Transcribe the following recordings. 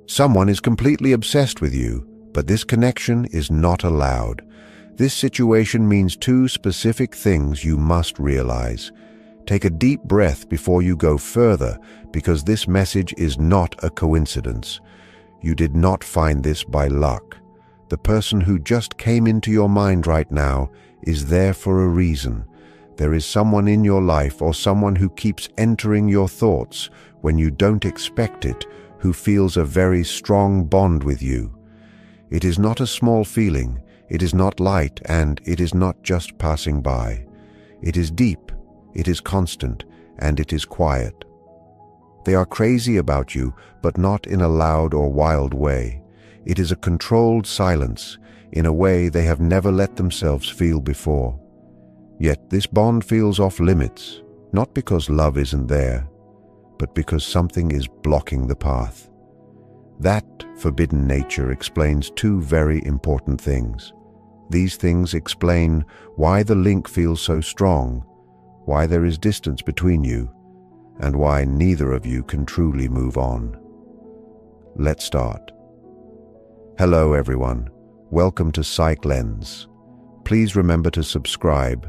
Someone is completely obsessed with you, but this connection is not allowed. This situation means two specific things you must realize. Take a deep breath before you go further, because this message is not a coincidence. You did not find this by luck. The person who just came into your mind right now is there for a reason. There is someone in your life or someone who keeps entering your thoughts when you don't expect it, who feels a very strong bond with you. It is not a small feeling, it is not light, and it is not just passing by. It is deep, it is constant, and it is quiet. They are crazy about you, but not in a loud or wild way. It is a controlled silence, in a way they have never let themselves feel before. Yet this bond feels off limits, not because love isn't there, but because something is blocking the path. That forbidden nature explains two very important things. These things explain why the link feels so strong, why there is distance between you, and why neither of you can truly move on. Let's start. Hello everyone, welcome to Psych Lens. Please remember to subscribe.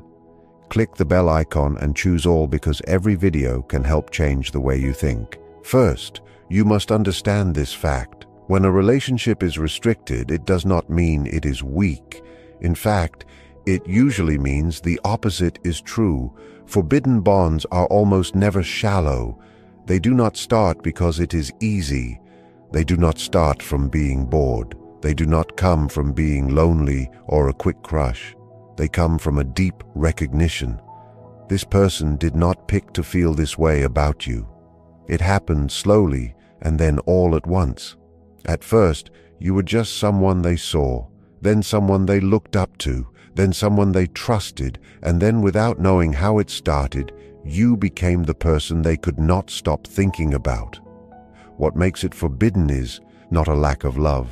Click the bell icon and choose all, because every video can help change the way you think. First, you must understand this fact. When a relationship is restricted, it does not mean it is weak. In fact, it usually means the opposite is true. Forbidden bonds are almost never shallow. They do not start because it is easy. They do not start from being bored. They do not come from being lonely or a quick crush. They come from a deep recognition. This person did not pick to feel this way about you. It happened slowly and then all at once. At first, you were just someone they saw, then someone they looked up to, then someone they trusted, and then without knowing how it started, you became the person they could not stop thinking about. What makes it forbidden is not a lack of love.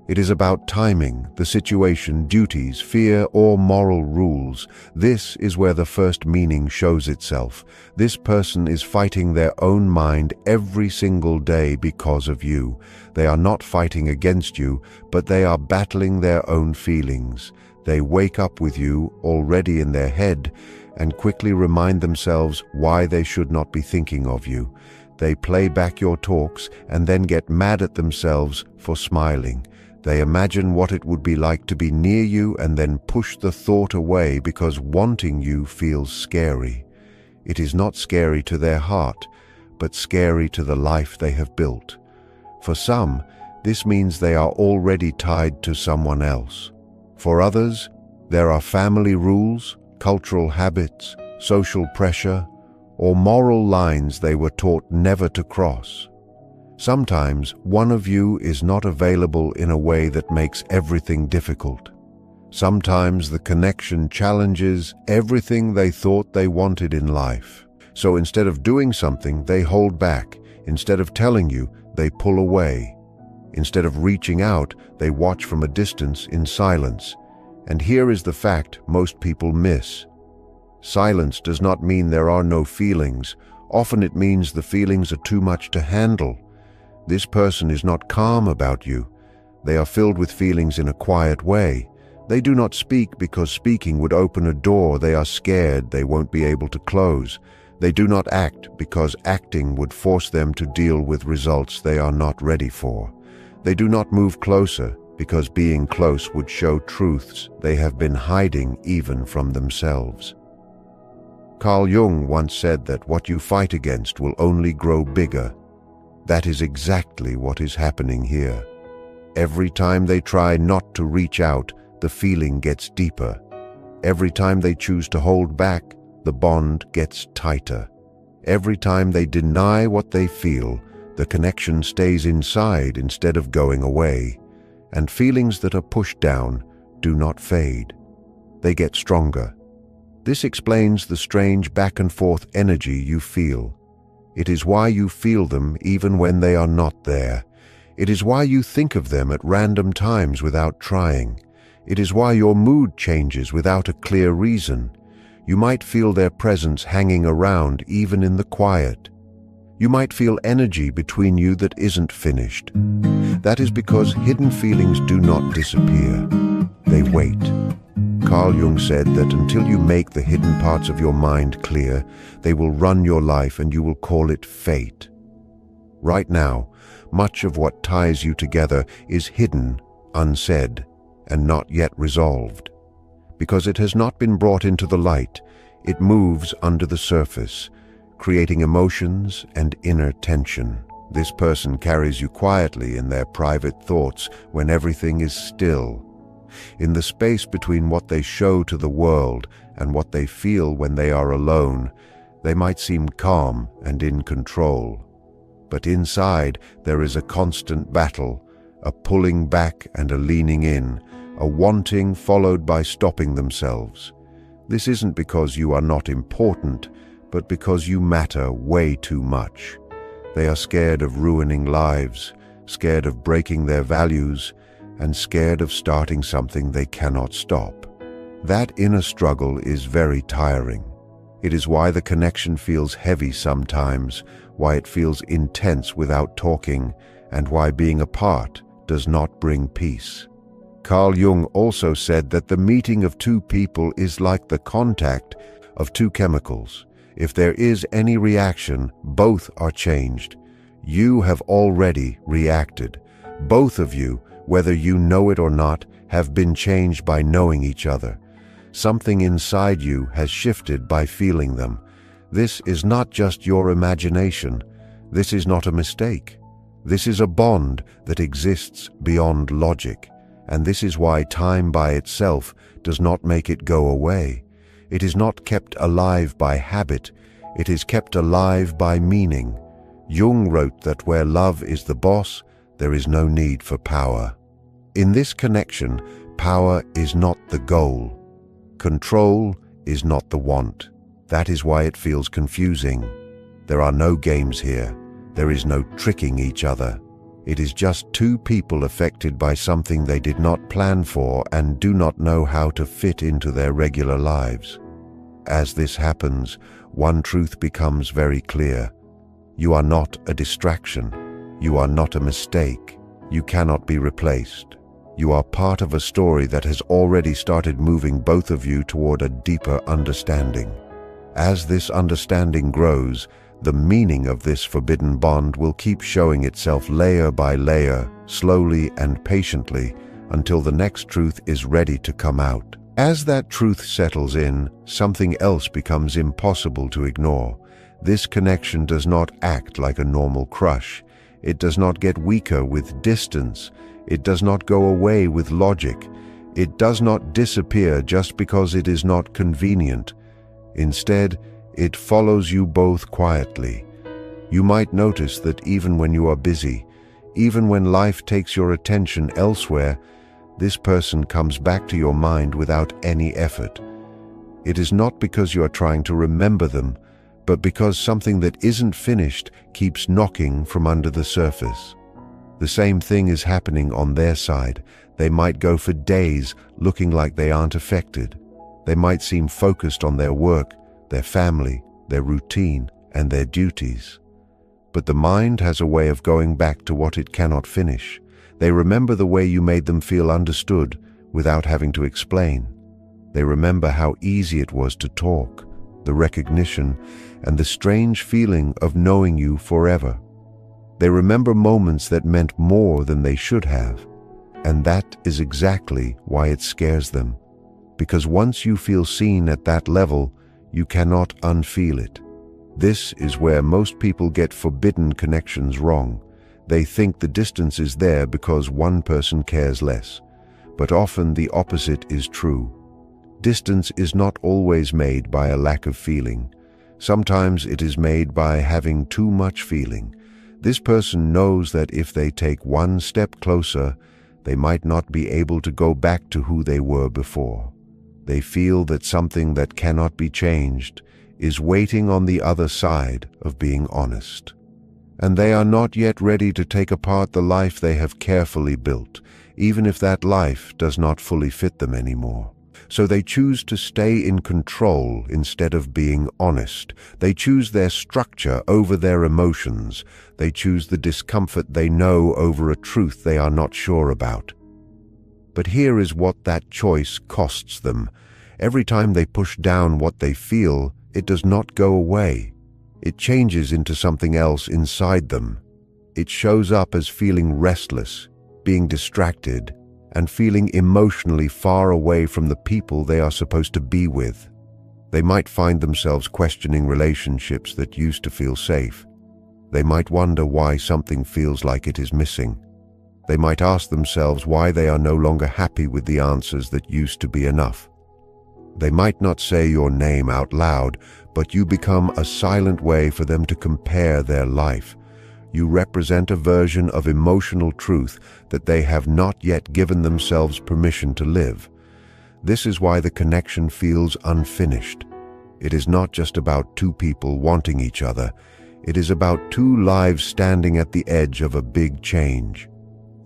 It is about timing, the situation, duties, fear, or moral rules. This is where the first meaning shows itself. This person is fighting their own mind every single day because of you. They are not fighting against you, but they are battling their own feelings. They wake up with you already in their head and quickly remind themselves why they should not be thinking of you. They play back your talks and then get mad at themselves for smiling. They imagine what it would be like to be near you and then push the thought away because wanting you feels scary. It is not scary to their heart, but scary to the life they have built. For some, this means they are already tied to someone else. For others, there are family rules, cultural habits, social pressure, or moral lines they were taught never to cross. Sometimes one of you is not available in a way that makes everything difficult. Sometimes the connection challenges everything they thought they wanted in life. So instead of doing something, they hold back. Instead of telling you, they pull away. Instead of reaching out, they watch from a distance in silence. And here is the fact most people miss. Silence does not mean there are no feelings. Often it means the feelings are too much to handle. This person is not calm about you. They are filled with feelings in a quiet way. They do not speak because speaking would open a door they are scared they won't be able to close. They do not act because acting would force them to deal with results they are not ready for. They do not move closer because being close would show truths they have been hiding even from themselves. Carl Jung once said that what you fight against will only grow bigger. That is exactly what is happening here. Every time they try not to reach out, the feeling gets deeper. Every time they choose to hold back, the bond gets tighter. Every time they deny what they feel, the connection stays inside instead of going away. And feelings that are pushed down do not fade. They get stronger. This explains the strange back and forth energy you feel. It is why you feel them even when they are not there. It is why you think of them at random times without trying. It is why your mood changes without a clear reason. You might feel their presence hanging around even in the quiet. You might feel energy between you that isn't finished. That is because hidden feelings do not disappear. They wait. Carl Jung said that until you make the hidden parts of your mind clear, they will run your life and you will call it fate. Right now, much of what ties you together is hidden, unsaid, and not yet resolved. Because it has not been brought into the light, it moves under the surface, creating emotions and inner tension. This person carries you quietly in their private thoughts when everything is still. In the space between what they show to the world and what they feel when they are alone, they might seem calm and in control. But inside there is a constant battle, a pulling back and a leaning in, a wanting followed by stopping themselves. This isn't because you are not important, but because you matter way too much. They are scared of ruining lives, scared of breaking their values, and scared of starting something they cannot stop. That inner struggle is very tiring. It is why the connection feels heavy sometimes, why it feels intense without talking, and why being apart does not bring peace. Carl Jung also said that the meeting of two people is like the contact of two chemicals. If there is any reaction, both are changed. You have already reacted. Both of you, whether you know it or not, have been changed by knowing each other. Something inside you has shifted by feeling them. This is not just your imagination. This is not a mistake. This is a bond that exists beyond logic. And this is why time by itself does not make it go away. It is not kept alive by habit. It is kept alive by meaning. Jung wrote that where love is the boss, there is no need for power. In this connection, power is not the goal. Control is not the want. That is why it feels confusing. There are no games here. There is no tricking each other. It is just two people affected by something they did not plan for and do not know how to fit into their regular lives. As this happens, one truth becomes very clear. You are not a distraction. You are not a mistake. You cannot be replaced. You are part of a story that has already started moving both of you toward a deeper understanding. As this understanding grows, the meaning of this forbidden bond will keep showing itself layer by layer, slowly and patiently, until the next truth is ready to come out. As that truth settles in, something else becomes impossible to ignore. This connection does not act like a normal crush. It does not get weaker with distance. It does not go away with logic. It does not disappear just because it is not convenient. Instead, it follows you both quietly. You might notice that even when you are busy, even when life takes your attention elsewhere, this person comes back to your mind without any effort. It is not because you are trying to remember them, but because something that isn't finished keeps knocking from under the surface. The same thing is happening on their side. They might go for days looking like they aren't affected. They might seem focused on their work, their family, their routine, and their duties. But the mind has a way of going back to what it cannot finish. They remember the way you made them feel understood without having to explain. They remember how easy it was to talk, the recognition, and the strange feeling of knowing you forever. They remember moments that meant more than they should have. And that is exactly why it scares them. Because once you feel seen at that level, you cannot unfeel it. This is where most people get forbidden connections wrong. They think the distance is there because one person cares less. But often the opposite is true. Distance is not always made by a lack of feeling. Sometimes it is made by having too much feeling. This person knows that if they take one step closer, they might not be able to go back to who they were before. They feel that something that cannot be changed is waiting on the other side of being honest. And they are not yet ready to take apart the life they have carefully built, even if that life does not fully fit them anymore. So they choose to stay in control instead of being honest. They choose their structure over their emotions. They choose the discomfort they know over a truth they are not sure about. But here is what that choice costs them. Every time they push down what they feel, it does not go away. It changes into something else inside them. It shows up as feeling restless, being distracted, and feeling emotionally far away from the people they are supposed to be with. They might find themselves questioning relationships that used to feel safe. They might wonder why something feels like it is missing. They might ask themselves why they are no longer happy with the answers that used to be enough. They might not say your name out loud, but you become a silent way for them to compare their life. You represent a version of emotional truth that they have not yet given themselves permission to live. This is why the connection feels unfinished. It is not just about two people wanting each other. It is about two lives standing at the edge of a big change.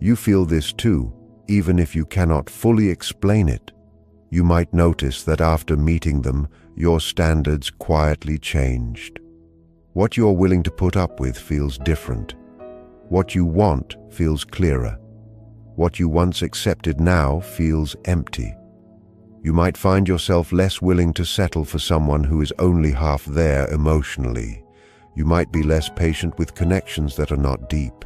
You feel this too, even if you cannot fully explain it. You might notice that after meeting them, your standards quietly changed. What you're willing to put up with feels different. What you want feels clearer. What you once accepted now feels empty. You might find yourself less willing to settle for someone who is only half there emotionally. You might be less patient with connections that are not deep.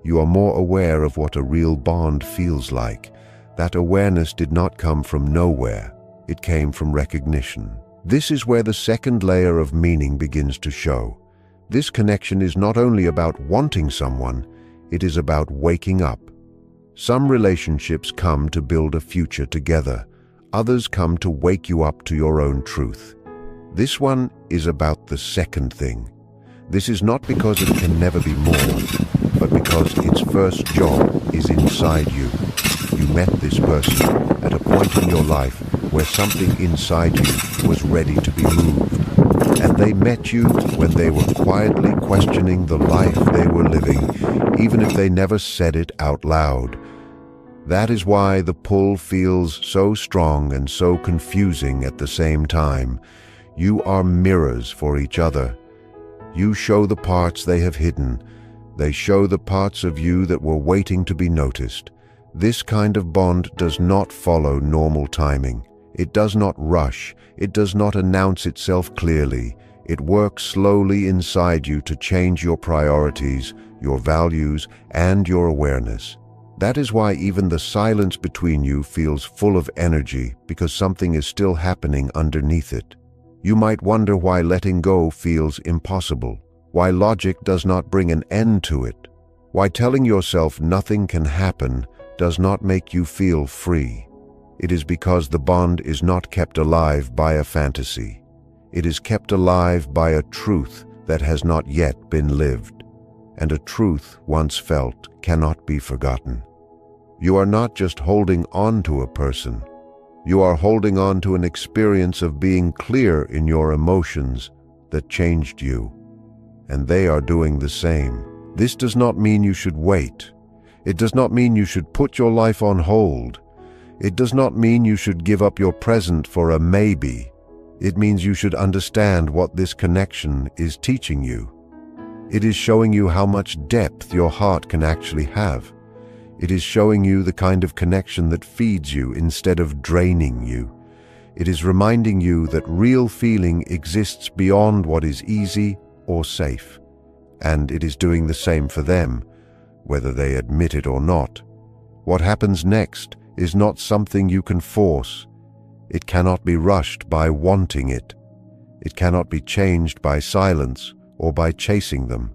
You are more aware of what a real bond feels like. That awareness did not come from nowhere. It came from recognition. This is where the second layer of meaning begins to show. This connection is not only about wanting someone, it is about waking up. Some relationships come to build a future together. Others come to wake you up to your own truth. This one is about the second thing. This is not because it can never be more, but because its first job is inside you. You met this person at a point in your life where something inside you was ready to be moved. And they met you when they were quietly questioning the life they were living, even if they never said it out loud. That is why the pull feels so strong and so confusing at the same time. You are mirrors for each other. You show the parts they have hidden. They show the parts of you that were waiting to be noticed. This kind of bond does not follow normal timing. It does not rush. It does not announce itself clearly. It works slowly inside you to change your priorities, your values, and your awareness. That is why even the silence between you feels full of energy, because something is still happening underneath it. You might wonder why letting go feels impossible, why logic does not bring an end to it, why telling yourself nothing can happen does not make you feel free. It is because the bond is not kept alive by a fantasy. It is kept alive by a truth that has not yet been lived, and a truth once felt cannot be forgotten. You are not just holding on to a person. You are holding on to an experience of being clear in your emotions that changed you, and they are doing the same. This does not mean you should wait. It does not mean you should put your life on hold. It does not mean you should give up your present for a maybe. It means you should understand what this connection is teaching you. It is showing you how much depth your heart can actually have. It is showing you the kind of connection that feeds you instead of draining you. It is reminding you that real feeling exists beyond what is easy or safe. And it is doing the same for them, whether they admit it or not. What happens next is not something you can force. It cannot be rushed by wanting it. It cannot be changed by silence or by chasing them.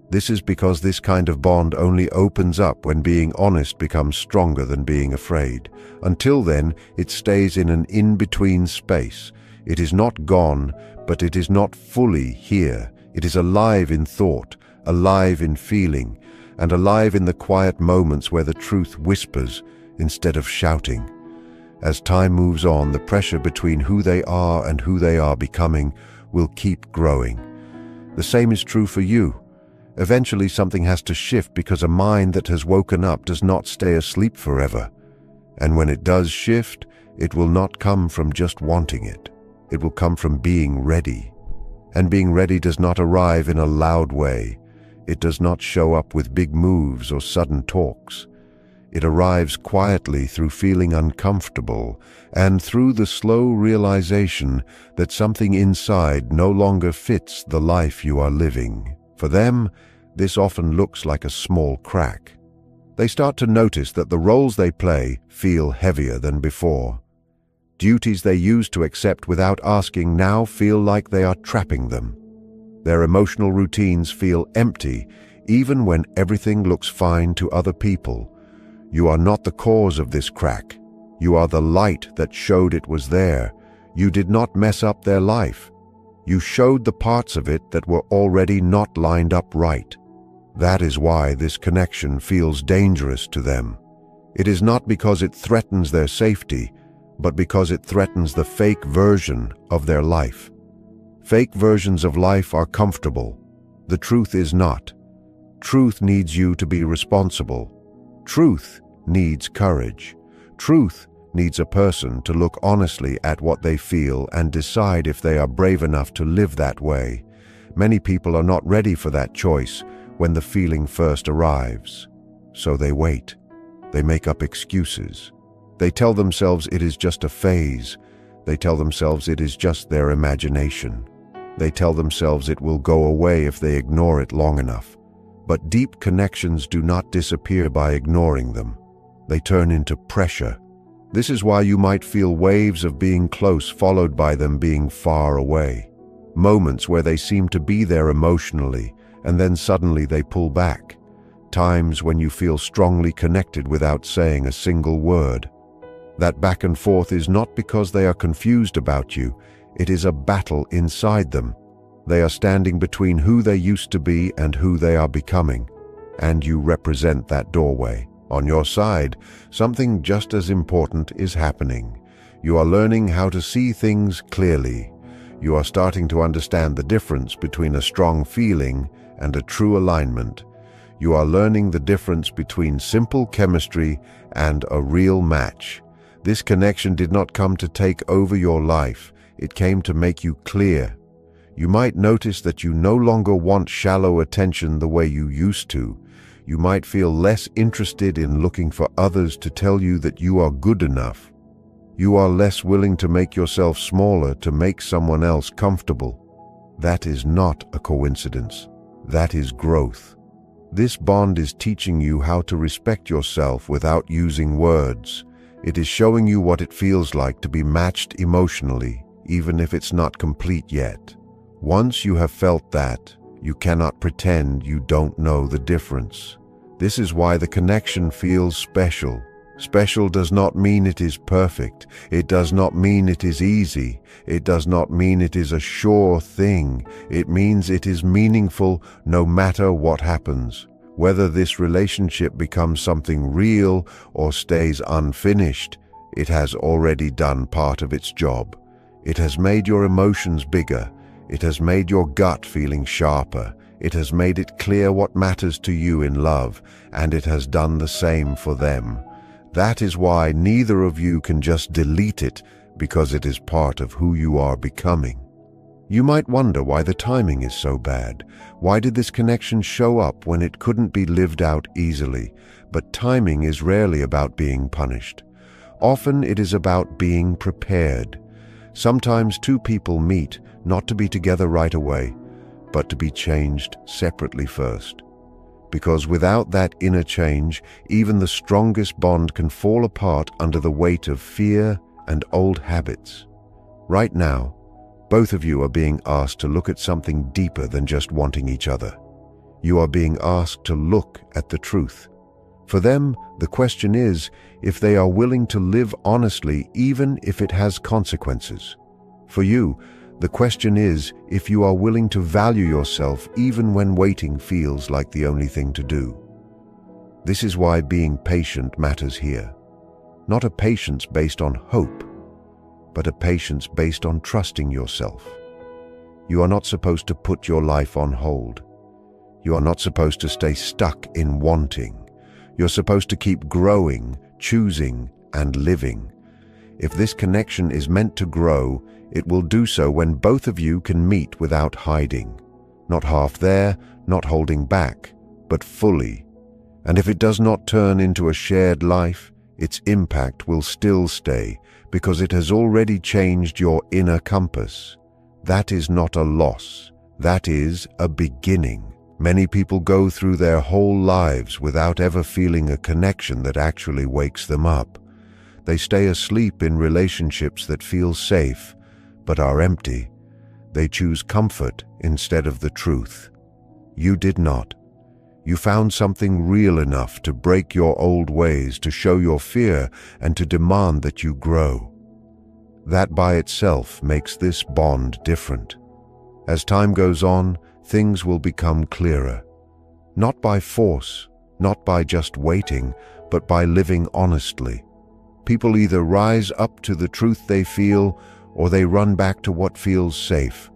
This is because this kind of bond only opens up when being honest becomes stronger than being afraid. Until then, it stays in an in-between space. It is not gone, but it is not fully here. It is alive in thought, alive in feeling, and alive in the quiet moments where the truth whispers instead of shouting. As time moves on, the pressure between who they are and who they are becoming will keep growing. The same is true for you. Eventually something has to shift because a mind that has woken up does not stay asleep forever. And when it does shift, It will not come from just wanting it. It will come from being ready. And being ready does not arrive in a loud way. It does not show up with big moves or sudden talks. It arrives quietly through feeling uncomfortable and through the slow realization that something inside no longer fits the life you are living. For them, this often looks like a small crack. They start to notice that the roles they play feel heavier than before. Duties they used to accept without asking now feel like they are trapping them. Their emotional routines feel empty, even when everything looks fine to other people. You are not the cause of this crack. You are the light that showed it was there. You did not mess up their life. You showed the parts of it that were already not lined up right. That is why this connection feels dangerous to them. It is not because it threatens their safety, but because it threatens the fake version of their life. Fake versions of life are comfortable. The truth is not. Truth needs you to be responsible. Truth needs courage. Truth needs a person to look honestly at what they feel and decide if they are brave enough to live that way. Many people are not ready for that choice when the feeling first arrives. So they wait. They make up excuses. They tell themselves it is just a phase. They tell themselves it is just their imagination. They tell themselves it will go away if they ignore it long enough. But deep connections do not disappear by ignoring them. They turn into pressure. This is why you might feel waves of being close followed by them being far away. Moments where they seem to be there emotionally, and then suddenly they pull back. Times when you feel strongly connected without saying a single word. That back and forth is not because they are confused about you. It is a battle inside them. They are standing between who they used to be and who they are becoming. And you represent that doorway. On your side, something just as important is happening. You are learning how to see things clearly. You are starting to understand the difference between a strong feeling and a true alignment. You are learning the difference between simple chemistry and a real match. This connection did not come to take over your life. It came to make you clear. You might notice that you no longer want shallow attention the way you used to. You might feel less interested in looking for others to tell you that you are good enough. You are less willing to make yourself smaller to make someone else comfortable. That is not a coincidence. That is growth. This bond is teaching you how to respect yourself without using words. It is showing you what it feels like to be matched emotionally, even if it's not complete yet. Once you have felt that, you cannot pretend you don't know the difference. This is why the connection feels special. Special does not mean it is perfect. It does not mean it is easy. It does not mean it is a sure thing. It means it is meaningful no matter what happens. Whether this relationship becomes something real or stays unfinished, it has already done part of its job. It has made your emotions bigger. It has made your gut feeling sharper. It has made it clear what matters to you in love, and it has done the same for them. That is why neither of you can just delete it, because it is part of who you are becoming. You might wonder why the timing is so bad. Why did this connection show up when it couldn't be lived out easily? But timing is rarely about being punished. Often it is about being prepared. Sometimes two people meet, not to be together right away, but to be changed separately first. Because without that inner change, even the strongest bond can fall apart under the weight of fear and old habits. Right now, both of you are being asked to look at something deeper than just wanting each other. You are being asked to look at the truth. For them, the question is if they are willing to live honestly even if it has consequences. For you, the question is if you are willing to value yourself even when waiting feels like the only thing to do. This is why being patient matters here. Not a patience based on hope, but a patience based on trusting yourself. You are not supposed to put your life on hold. You are not supposed to stay stuck in wanting. You're supposed to keep growing, choosing, and living. If this connection is meant to grow, it will do so when both of you can meet without hiding. Not half there, not holding back, but fully. And if it does not turn into a shared life, its impact will still stay, because it has already changed your inner compass. That is not a loss. That is a beginning. Many people go through their whole lives without ever feeling a connection that actually wakes them up. They stay asleep in relationships that feel safe, but are empty. They choose comfort instead of the truth. You did not. You found something real enough to break your old ways, to show your fear, and to demand that you grow. That by itself makes this bond different. As time goes on, things will become clearer. Not by force, not by just waiting, but by living honestly. People either rise up to the truth they feel, or they run back to what feels safe.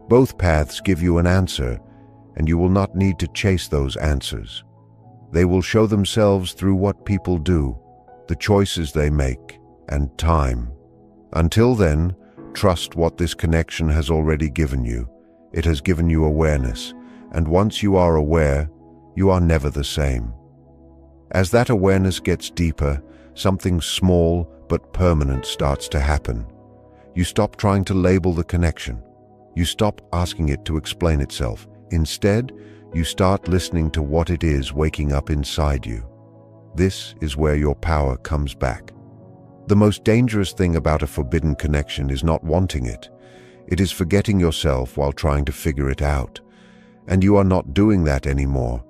Both paths give you an answer, and you will not need to chase those answers. They will show themselves through what people do, the choices they make, and time. Until then, trust what this connection has already given you. It has given you awareness, and once you are aware, you are never the same. As that awareness gets deeper, something small but permanent starts to happen. You stop trying to label the connection. You stop asking it to explain itself. Instead, you start listening to what it is waking up inside you. This is where your power comes back. The most dangerous thing about a forbidden connection is not wanting it. It is forgetting yourself while trying to figure it out. And you are not doing that anymore.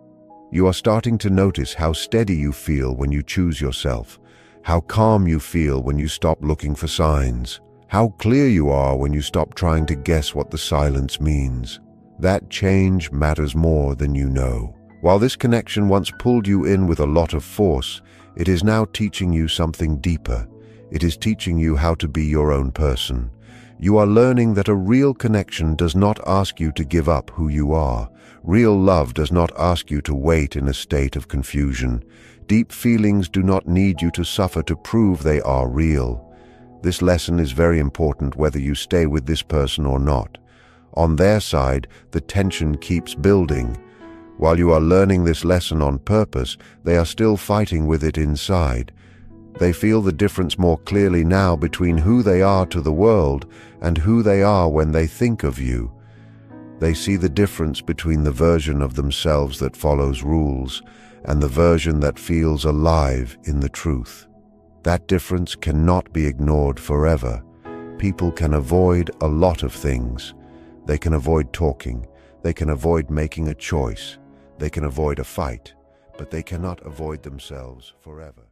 You are starting to notice how steady you feel when you choose yourself, how calm you feel when you stop looking for signs, how clear you are when you stop trying to guess what the silence means. That change matters more than you know. While this connection once pulled you in with a lot of force, it is now teaching you something deeper. It is teaching you how to be your own person. You are learning that a real connection does not ask you to give up who you are. Real love does not ask you to wait in a state of confusion. Deep feelings do not need you to suffer to prove they are real. This lesson is very important whether you stay with this person or not. On their side, the tension keeps building. While you are learning this lesson on purpose, they are still fighting with it inside. They feel the difference more clearly now between who they are to the world and who they are when they think of you. They see the difference between the version of themselves that follows rules and the version that feels alive in the truth. That difference cannot be ignored forever. People can avoid a lot of things. They can avoid talking. They can avoid making a choice. They can avoid a fight, but they cannot avoid themselves forever.